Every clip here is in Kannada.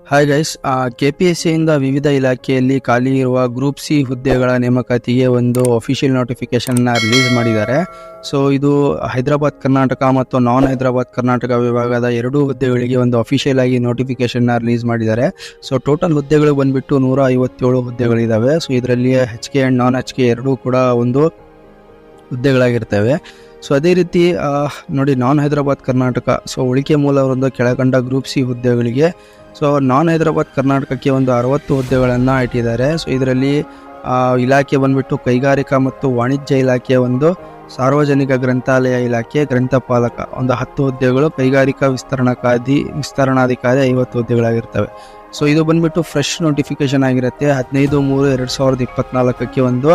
ಹಾಯ್ ಗೈಸ್, ಕೆಪಿಎಸ್ಸಿಯಿಂದ ವಿವಿಧ ಇಲಾಖೆಯಲ್ಲಿ ಖಾಲಿ ಇರುವ ಗ್ರೂಪ್ ಸಿ ಹುದ್ದೆಗಳ ನೇಮಕಾತಿಗೆ ಒಂದು ಅಫಿಷಿಯಲ್ ನೋಟಿಫಿಕೇಶನ್ನ ರಿಲೀಸ್ ಮಾಡಿದ್ದಾರೆ. ಸೊ ಇದು ಹೈದರಾಬಾದ್ ಕರ್ನಾಟಕ ಮತ್ತು ನಾನ್ ಹೈದರಾಬಾದ್ ಕರ್ನಾಟಕ ವಿಭಾಗದ ಎರಡೂ ಹುದ್ದೆಗಳಿಗೆ ಒಂದು ಅಫಿಷಿಯಲ್ ಆಗಿ ನೋಟಿಫಿಕೇಶನ್ನ ರಿಲೀಸ್ ಮಾಡಿದ್ದಾರೆ. ಸೊ ಟೋಟಲ್ ಹುದ್ದೆಗಳು ಬಂದ್ಬಿಟ್ಟು 157 ಹುದ್ದೆಗಳಿದ್ದಾವೆ. ಸೊ ಇದರಲ್ಲಿ HK ಆ್ಯಂಡ್ ನಾನ್ HK ಎರಡೂ ಕೂಡ ಒಂದು ಹುದ್ದೆಗಳಾಗಿರ್ತವೆ. ಸೊ ಅದೇ ರೀತಿ ನೋಡಿ, ನಾನ್ ಹೈದರಾಬಾದ್ ಕರ್ನಾಟಕ, ಸೊ ಉಳಿಕೆ ಮೂಲವರೊಂದು ಕೆಳಕಂಡ ಗ್ರೂಪ್ ಸಿ ಹುದ್ದೆಗಳಿಗೆ ಸೊ ನಾನ್ ಹೈದರಾಬಾದ್ ಕರ್ನಾಟಕಕ್ಕೆ ಒಂದು 60 ಹುದ್ದೆಗಳನ್ನು ಇಟ್ಟಿದ್ದಾರೆ. ಸೊ ಇದರಲ್ಲಿ ಇಲಾಖೆ ಬಂದ್ಬಿಟ್ಟು ಕೈಗಾರಿಕಾ ಮತ್ತು ವಾಣಿಜ್ಯ ಇಲಾಖೆ, ಒಂದು ಸಾರ್ವಜನಿಕ ಗ್ರಂಥಾಲಯ ಇಲಾಖೆ ಗ್ರಂಥಪಾಲಕ ಒಂದು 10 ಹುದ್ದೆಗಳು, ಕೈಗಾರಿಕಾ ವಿಸ್ತರಣಾಧಿಕಾರಿ 50 ಹುದ್ದೆಗಳಾಗಿರ್ತವೆ. ಸೊ ಇದು ಬಂದ್ಬಿಟ್ಟು ಫ್ರೆಶ್ ನೋಟಿಫಿಕೇಶನ್ ಆಗಿರುತ್ತೆ. 15/3/2024 ಒಂದು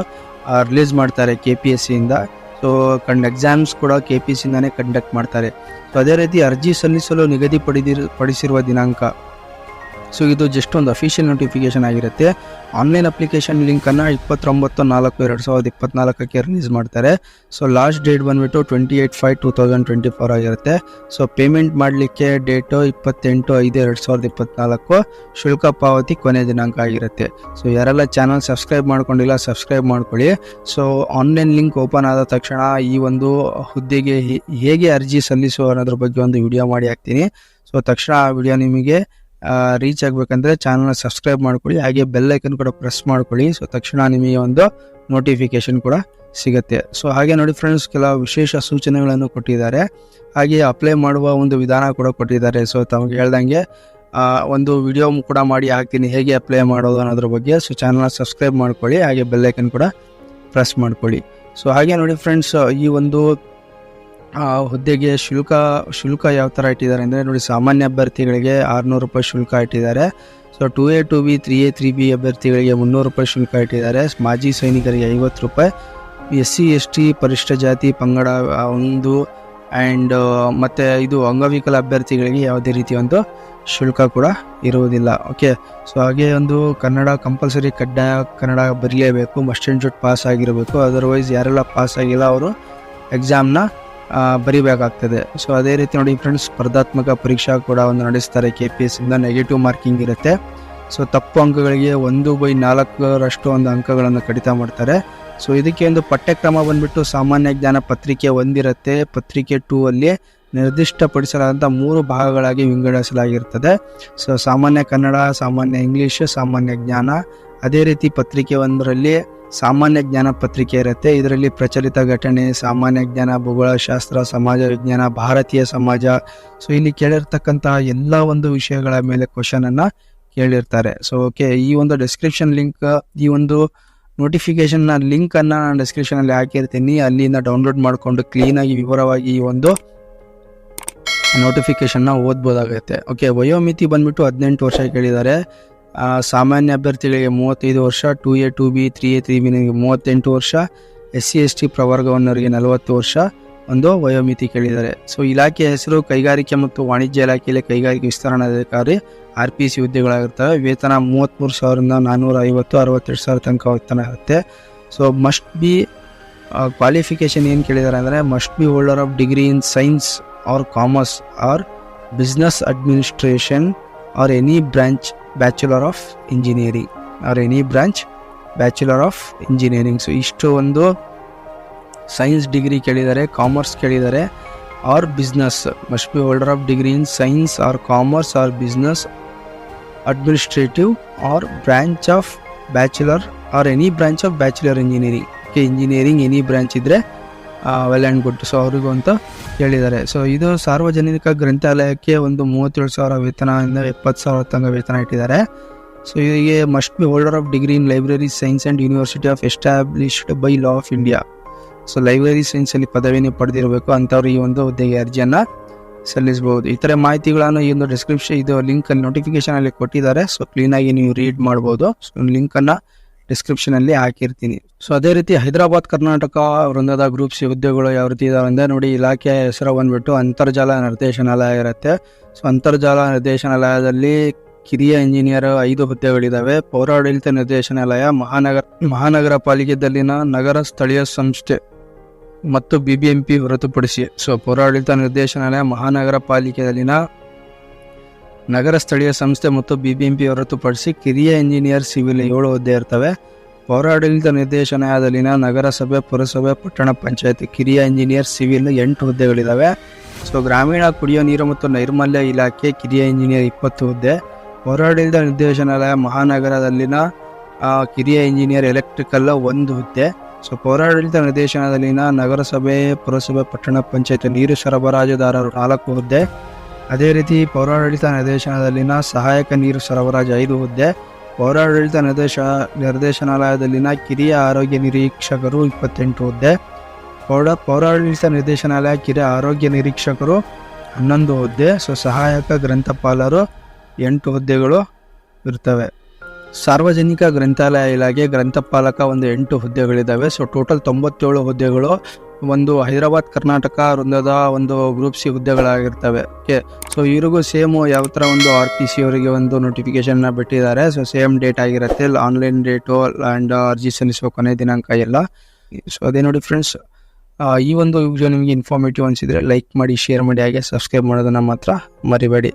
ರಿಲೀಸ್ ಮಾಡ್ತಾರೆ KPSCಯಿಂದ. ಸೊ ಎಕ್ಸಾಮ್ಸ್ ಕೂಡ KPSCಯಿಂದಾನೇ ಕಂಡಕ್ಟ್ ಮಾಡ್ತಾರೆ. ಸೊ ಅದೇ ರೀತಿ ಅರ್ಜಿ ಸಲ್ಲಿಸಲು ಪಡಿಸಿರುವ ದಿನಾಂಕ, ಸೊ ಇದು ಜಸ್ಟ್ ಒಂದು ಅಫಿಷಿಯಲ್ ನೋಟಿಫಿಕೇಶನ್ ಆಗಿರುತ್ತೆ. ಆನ್ಲೈನ್ ಅಪ್ಲಿಕೇಶನ್ ಲಿಂಕನ್ನು 29/4/2024 ರಿಲೀಸ್ ಮಾಡ್ತಾರೆ. ಸೊ ಲಾಸ್ಟ್ ಡೇಟ್ ಬಂದುಬಿಟ್ಟು 28/5/2024 ಆಗಿರುತ್ತೆ. ಸೊ ಪೇಮೆಂಟ್ ಮಾಡಲಿಕ್ಕೆ ಡೇಟು 28/5/2024, ಶುಲ್ಕ ಪಾವತಿ ಕೊನೆ ದಿನಾಂಕ ಆಗಿರುತ್ತೆ. ಸೊ ಯಾರೆಲ್ಲ ಚಾನಲ್ ಸಬ್ಸ್ಕ್ರೈಬ್ ಮಾಡ್ಕೊಂಡಿಲ್ಲ, ಸಬ್ಸ್ಕ್ರೈಬ್ ಮಾಡ್ಕೊಳ್ಳಿ. ಸೊ ಆನ್ಲೈನ್ ಲಿಂಕ್ ಓಪನ್ ಆದ ತಕ್ಷಣ ಈ ಒಂದು ಹುದ್ದೆಗೆ ಹೇಗೆ ಅರ್ಜಿ ಸಲ್ಲಿಸುವ ಅನ್ನೋದ್ರ ಬಗ್ಗೆ ಒಂದು ವಿಡಿಯೋ ಮಾಡಿ ಹಾಕ್ತೀನಿ. ಸೊ ತಕ್ಷಣ ಆ ವಿಡಿಯೋ ನಿಮಗೆ ರೀಚ್ ಆಗಬೇಕಂದ್ರೆ ಚಾನಲ್ನ ಸಬ್ಸ್ಕ್ರೈಬ್ ಮಾಡ್ಕೊಳ್ಳಿ, ಹಾಗೆ ಬೆಲ್ ಐಕನ್ ಕೂಡ ಪ್ರೆಸ್ ಮಾಡ್ಕೊಳ್ಳಿ. ಸೊ ತಕ್ಷಣ ನಿಮಗೆ ಒಂದು ನೋಟಿಫಿಕೇಶನ್ ಕೂಡ ಸಿಗುತ್ತೆ. ಸೊ ಹಾಗೆ ನೋಡಿ ಫ್ರೆಂಡ್ಸ್, ಕೆಲವು ವಿಶೇಷ ಸೂಚನೆಗಳನ್ನು ಕೊಟ್ಟಿದ್ದಾರೆ, ಹಾಗೆ ಅಪ್ಲೈ ಮಾಡುವ ಒಂದು ವಿಧಾನ ಕೂಡ ಕೊಟ್ಟಿದ್ದಾರೆ. ಸೊ ತಮಗೆ ಹೇಳ್ದಂಗೆ ಒಂದು ವಿಡಿಯೋ ಕೂಡ ಮಾಡಿ ಹಾಕ್ತೀನಿ, ಹೇಗೆ ಅಪ್ಲೈ ಮಾಡೋದು ಅನ್ನೋದ್ರ ಬಗ್ಗೆ. ಸೊ ಚಾನಲ್ನ ಸಬ್ಸ್ಕ್ರೈಬ್ ಮಾಡ್ಕೊಳ್ಳಿ, ಹಾಗೆ ಬೆಲ್ ಐಕನ್ ಕೂಡ ಪ್ರೆಸ್ ಮಾಡ್ಕೊಳ್ಳಿ. ಸೊ ಹಾಗೆ ನೋಡಿ ಫ್ರೆಂಡ್ಸ್, ಈ ಒಂದು ಹುದ್ದೆಗೆ ಶುಲ್ಕ ಯಾವ ಥರ ಇಟ್ಟಿದ್ದಾರೆ ಅಂದರೆ ನೋಡಿ, ಸಾಮಾನ್ಯ ಅಭ್ಯರ್ಥಿಗಳಿಗೆ 600 ರೂಪಾಯಿ ಶುಲ್ಕ ಇಟ್ಟಿದ್ದಾರೆ. So 2A 2B 3A 3B ಅಭ್ಯರ್ಥಿಗಳಿಗೆ 300 ರೂಪಾಯಿ ಶುಲ್ಕ ಇಟ್ಟಿದ್ದಾರೆ. ಮಾಜಿ ಸೈನಿಕರಿಗೆ 50 ರೂಪಾಯಿ, SC ST ಪರಿಶಿಷ್ಟ ಜಾತಿ ಪಂಗಡ ಒಂದು ಆ್ಯಂಡ್ ಮತ್ತು ಇದು ಅಂಗವಿಕಲ ಅಭ್ಯರ್ಥಿಗಳಿಗೆ ಯಾವುದೇ ರೀತಿಯ ಒಂದು ಶುಲ್ಕ ಕೂಡ ಇರುವುದಿಲ್ಲ. ಓಕೆ. ಸೊ ಹಾಗೆ ಒಂದು ಕನ್ನಡ ಕಂಪಲ್ಸರಿ, ಕಡ್ಡಾಯ ಕನ್ನಡ ಬರೀಲೇಬೇಕು, ಮಸ್ಟ್ ಆ್ಯಂಡ್ ಶುಡ್ ಪಾಸ್ ಆಗಿರಬೇಕು. ಅದರ್ವೈಸ್ ಯಾರೆಲ್ಲ ಪಾಸ್ ಆಗಿಲ್ಲ ಅವರು ಎಕ್ಸಾಮ್ನ ಬರಿಬೇಕಾಗ್ತದೆ. ಸೊ ಅದೇ ರೀತಿ ನೋಡಿ ಫ್ರೆಂಡ್ಸ್, ಸ್ಪರ್ಧಾತ್ಮಕ ಪರೀಕ್ಷಾ ಕೂಡ ಒಂದು ನಡೆಸ್ತಾರೆ KPSCಯಿಂದ. ನೆಗೆಟಿವ್ ಮಾರ್ಕಿಂಗ್ ಇರುತ್ತೆ. ಸೊ ತಪ್ಪು ಅಂಕಗಳಿಗೆ 1/4 ಒಂದು ಅಂಕಗಳನ್ನು ಕಡಿತ ಮಾಡ್ತಾರೆ. ಸೊ ಇದಕ್ಕೆ ಒಂದು ಪಠ್ಯಕ್ರಮ ಬಂದ್ಬಿಟ್ಟು ಸಾಮಾನ್ಯ ಜ್ಞಾನ ಪತ್ರಿಕೆ 1 ಇರುತ್ತೆ. ಪತ್ರಿಕೆ 2 ಅಲ್ಲಿ ನಿರ್ದಿಷ್ಟಪಡಿಸಲಾದಂಥ 3 ಭಾಗಗಳಾಗಿ ವಿಂಗಡಿಸಲಾಗಿರ್ತದೆ. ಸೊ ಸಾಮಾನ್ಯ ಕನ್ನಡ, ಸಾಮಾನ್ಯ ಇಂಗ್ಲೀಷ್, ಸಾಮಾನ್ಯ ಜ್ಞಾನ. ಅದೇ ರೀತಿ ಪತ್ರಿಕೆ 1ರಲ್ಲಿ ಸಾಮಾನ್ಯ ಜ್ಞಾನ ಪತ್ರಿಕೆ ಇರುತ್ತೆ. ಇದರಲ್ಲಿ ಪ್ರಚಲಿತ ಘಟನೆ, ಸಾಮಾನ್ಯ ಜ್ಞಾನ, ಭೂಗೋಳಶಾಸ್ತ್ರ, ಸಮಾಜ ವಿಜ್ಞಾನ, ಭಾರತೀಯ ಸಮಾಜ. ಸೊ ಇಲ್ಲಿ ಕೇಳಿರ್ತಕ್ಕಂತಹ ಎಲ್ಲ ಒಂದು ವಿಷಯಗಳ ಮೇಲೆ ಕ್ವಶನನ್ನು ಕೇಳಿರ್ತಾರೆ. ಸೊ ಓಕೆ, ಈ ಒಂದು ಡಿಸ್ಕ್ರಿಪ್ಷನ್ ಲಿಂಕ್, ಈ ಒಂದು ನೋಟಿಫಿಕೇಶನ್ನ ಲಿಂಕನ್ನು ನಾನು ಡಿಸ್ಕ್ರಿಪ್ಷನಲ್ಲಿ ಹಾಕಿರ್ತೀನಿ. ಅಲ್ಲಿಂದ ಡೌನ್ಲೋಡ್ ಮಾಡಿಕೊಂಡು ಕ್ಲೀನಾಗಿ ವಿವರವಾಗಿ ಈ ಒಂದು ನೋಟಿಫಿಕೇಶನ್ನ ಓದ್ಬೋದಾಗುತ್ತೆ. ಓಕೆ, ವಯೋಮಿತಿ ಬಂದ್ಬಿಟ್ಟು 18 ವರ್ಷ ಕೇಳಿದ್ದಾರೆ. ಸಾಮಾನ್ಯ ಅಭ್ಯರ್ಥಿಗಳಿಗೆ 35 ವರ್ಷ, 2A 2B 3A 3B 38 ವರ್ಷ, SC ST ಪ್ರವರ್ಗವನ್ನವರಿಗೆ 40 ವರ್ಷ ಒಂದು ವಯೋಮಿತಿ ಕೇಳಿದ್ದಾರೆ. ಸೊ ಇಲಾಖೆ ಹೆಸರು ಕೈಗಾರಿಕೆ ಮತ್ತು ವಾಣಿಜ್ಯ ಇಲಾಖೆಯಲ್ಲಿ ಕೈಗಾರಿಕೆ ವಿಸ್ತರಣಾಧಿಕಾರಿ RPC ಹುದ್ದೆಗಳಾಗಿರ್ತವೆ. ವೇತನ 33,450 62,000 ತನಕ ವೇತನ ಇರುತ್ತೆ. ಸೊ ಮಸ್ಟ್ ಬಿ ಕ್ವಾಲಿಫಿಕೇಶನ್ ಏನು ಕೇಳಿದ್ದಾರೆ ಅಂದರೆ, must be holder of degree in science or commerce or business administration or any branch bachelor of engineering so ಇಷ್ಟು ಒಂದು ಸೈನ್ಸ್ ಡಿಗ್ರಿ ಕೇಳಿದ್ದಾರೆ, ಕಾಮರ್ಸ್ ಕೇಳಿದ್ದಾರೆ, or business. Must be holder of degree in science or commerce or business administrative or branch of bachelor or any branch of bachelor engineering. Engineering any branch ಇದ್ದರೆ ವೆಲ್ ಆ್ಯಂಡ್ ಗುಡ್. ಸೊ ಅವ್ರಿಗೂ ಅಂತ ಹೇಳಿದ್ದಾರೆ. ಸೊ ಇದು ಸಾರ್ವಜನಿಕ ಗ್ರಂಥಾಲಯಕ್ಕೆ ಒಂದು 37,000 ವೇತನದಿಂದ 70,000 ತನಕ ವೇತನ ಇಟ್ಟಿದ್ದಾರೆ. ಸೊ ಇವರಿಗೆ must be holder of degree in library science and university of established by law of India. So library ಸೈನ್ಸಲ್ಲಿ ಪದವಿಯನ್ನು ಪಡೆದಿರಬೇಕು ಅಂಥವ್ರು ಈ ಒಂದು ಹುದ್ದೆಗೆ ಅರ್ಜಿಯನ್ನು ಸಲ್ಲಿಸಬಹುದು. ಇತರೆ ಮಾಹಿತಿಗಳನ್ನು ಈ ಒಂದು ಇದು ಲಿಂಕಲ್ಲಿ ನೋಟಿಫಿಕೇಶನಲ್ಲಿ ಕೊಟ್ಟಿದ್ದಾರೆ. ಸೊ ಕ್ಲೀನಾಗಿ ನೀವು ರೀಡ್ ಮಾಡ್ಬೋದು. ಸೊ ಲಿಂಕನ್ನು ಡಿಸ್ಕ್ರಿಪ್ಷನಲ್ಲಿ ಹಾಕಿರ್ತೀನಿ. ಸೊ ಅದೇ ರೀತಿ ಹೈದರಾಬಾದ್ ಕರ್ನಾಟಕ ವೃಂದದ ಗ್ರೂಪ್ ಸಿ ಹುದ್ದೆಗಳು ಯಾವ ರೀತಿ ಇದಾವೆ ಅಂದರೆ ನೋಡಿ, ಇಲಾಖೆಯ ಹೆಸರು ಬಂದ್ಬಿಟ್ಟು ಅಂತರ್ಜಾಲ ನಿರ್ದೇಶನಾಲಯ ಇರುತ್ತೆ. ಸೊ ಅಂತರ್ಜಾಲ ನಿರ್ದೇಶನಾಲಯದಲ್ಲಿ ಕಿರಿಯ ಇಂಜಿನಿಯರ್ 5 ಹುದ್ದೆಗಳಿದ್ದಾವೆ. ಪೌರಾಡಳಿತ ನಿರ್ದೇಶನಾಲಯ ಮಹಾನಗರ ಪಾಲಿಕೆದಲ್ಲಿನ ನಗರ ಸ್ಥಳೀಯ ಸಂಸ್ಥೆ ಮತ್ತು BBMP ಹೊರತುಪಡಿಸಿ. ಸೊ ಪೌರಾಡಳಿತ ನಿರ್ದೇಶನಾಲಯ ಮಹಾನಗರ ಪಾಲಿಕೆಯಲ್ಲಿನ ನಗರ ಸ್ಥಳೀಯ ಸಂಸ್ಥೆ ಮತ್ತು BBMP ಹೊರತುಪಡಿಸಿ ಕಿರಿಯ ಇಂಜಿನಿಯರ್ ಸಿವಿಲ್ 7 ಹುದ್ದೆ ಇರ್ತವೆ. ಪೌರಾಡಳಿತ ನಿರ್ದೇಶನಾಲಯದಲ್ಲಿನ ನಗರಸಭೆ, ಪುರಸಭೆ, ಪಟ್ಟಣ ಪಂಚಾಯತ್ ಕಿರಿಯ ಇಂಜಿನಿಯರ್ ಸಿವಿಲ್ 8 ಹುದ್ದೆಗಳಿದ್ದಾವೆ. ಸೊ ಗ್ರಾಮೀಣ ಕುಡಿಯುವ ನೀರು ಮತ್ತು ನೈರ್ಮಲ್ಯ ಇಲಾಖೆ ಕಿರಿಯ ಇಂಜಿನಿಯರ್ 20 ಹುದ್ದೆ. ಪೌರಾಡಳಿತ ನಿರ್ದೇಶನಾಲಯ ಮಹಾನಗರದಲ್ಲಿನ ಕಿರಿಯ ಇಂಜಿನಿಯರ್ ಎಲೆಕ್ಟ್ರಿಕಲ್ 1 ಹುದ್ದೆ. ಸೊ ಪೌರಾಡಳಿತ ನಿರ್ದೇಶನದಲ್ಲಿನ ನಗರಸಭೆ, ಪುರಸಭೆ, ಪಟ್ಟಣ ಪಂಚಾಯತ್ ನೀರು ಸರಬರಾಜುದಾರರು 4 ಹುದ್ದೆ. ಅದೇ ರೀತಿ ಪೌರಾಡಳಿತ ನಿರ್ದೇಶನದಲ್ಲಿನ ಸಹಾಯಕ ನೀರು ಸರಬರಾಜು 5 ಹುದ್ದೆ. ಪೌರಾಡಳಿತ ನಿರ್ದೇಶನಾಲಯದಲ್ಲಿನ ಕಿರಿಯ ಆರೋಗ್ಯ ನಿರೀಕ್ಷಕರು 28 ಹುದ್ದೆ. ಪೌರಾಡಳಿತ ನಿರ್ದೇಶನಾಲಯ ಕಿರಿಯ ಆರೋಗ್ಯ ನಿರೀಕ್ಷಕರು 11 ಹುದ್ದೆ. ಸೊ ಸಹಾಯಕ ಗ್ರಂಥಪಾಲರು 8 ಹುದ್ದೆಗಳು ಇರ್ತವೆ. ಸಾರ್ವಜನಿಕ ಗ್ರಂಥಾಲಯ ಇಲಾಖೆ ಗ್ರಂಥಪಾಲಕ 8 ಹುದ್ದೆಗಳಿದ್ದಾವೆ. ಸೊ ಟೋಟಲ್ 97 ಹುದ್ದೆಗಳು ಒಂದು ಹೈದರಾಬಾದ್ ಕರ್ನಾಟಕ ವೃಂದದ ಗ್ರೂಪ್ ಸಿ ಹುದ್ದೆಗಳಾಗಿರ್ತವೆ. ಓಕೆ, ಸೊ ಇವ್ರಿಗೂ ಸೇಮ್ ಯಾವ ಥರ RPC ಅವರಿಗೆ ನೋಟಿಫಿಕೇಶನ್ ಬಿಟ್ಟಿದ್ದಾರೆ. ಸೊ ಸೇಮ್ ಡೇಟ್ ಆಗಿರುತ್ತೆ, ಆನ್ಲೈನ್ ಡೇಟು ಆ್ಯಂಡ್ ಅರ್ಜಿ ಸಲ್ಲಿಸುವ ಕೊನೆ ದಿನಾಂಕ ಎಲ್ಲ. ಸೊ ಅದೇ ನೋಡಿ ಫ್ರೆಂಡ್ಸ್, ಈ ವಿಡಿಯೋ ನಿಮಗೆ ಇನ್ಫಾರ್ಮೇಟಿವ್ ಅನಿಸಿದರೆ ಲೈಕ್ ಮಾಡಿ, ಶೇರ್ ಮಾಡಿ, ಹಾಗೆ ಸಬ್ಸ್ಕ್ರೈಬ್ ಮಾಡೋದನ್ನು ಮಾತ್ರ ಮರಿಬೇಡಿ.